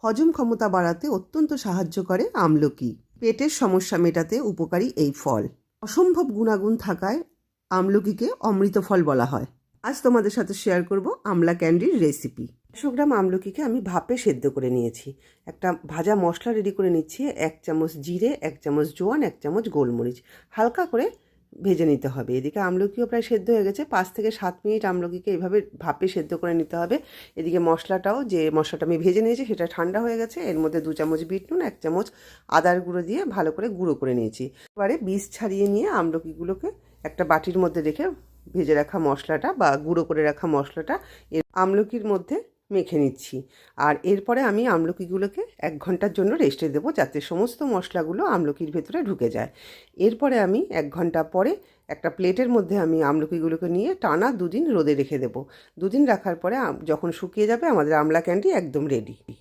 হজম ক্ষমতা বাড়াতে অত্যন্ত সাহায্য করে আমলকি। পেটের সমস্যা মেটাতে উপকারী এই ফল। অসম্ভব গুণাগুণ থাকায় আমলকিকে অমৃত ফল বলা হয়। আজ তোমাদের সাথে শেয়ার করব আমলা ক্যান্ডির রেসিপি। 100 গ্রাম আমলকিকে আমি ভাপে সেদ্ধ করে নিয়েছি। একটা ভাজা মশলা রেডি করে নিচ্ছি। 1 চামচ জিরে, 1 চামচ জোয়ান, 1 চামচ গোলমরিচ হালকা করে ভেজে নিতে হবে। এদিকে আমলকিও প্রায় সেদ্ধ হয়ে গেছে। 5 থেকে 7 মিনিট আমলকিকে এইভাবে ভাপে সেদ্ধ করে নিতে হবে। এদিকে মশলাটাও, যে মশলাটা আমি ভেজে নিয়েছি সেটা ঠান্ডা হয়ে গেছে। এর মধ্যে 2 চামচ বিট নুন, 1 চামচ আদার গুঁড়ো দিয়ে ভালো করে গুঁড়ো করে নিয়েছি। এবারে বীজ ছাড়িয়ে নিয়ে আমলকিগুলোকে একটা বাটির মধ্যে রেখে ভেজে রাখা মশলাটা বা গুঁড়ো করে রাখা মশলাটা এর আমলকির মধ্যে মেখে নিচ্ছি। আর এরপরে আমি আমলকিগুলোকে 1 ঘন্টার জন্য রেস্টে দেবো, যাতে সমস্ত মশলাগুলো আমলকির ভেতরে ঢুকে যায়। এরপরে আমি 1 ঘন্টা পরে একটা প্লেটের মধ্যে আমি আমলকিগুলোকে নিয়ে টানা 2 দিন রোদে রেখে দেবো। 2 দিন রাখার পরে যখন শুকিয়ে যাবে আমাদের আমলা ক্যান্ডি একদম রেডি।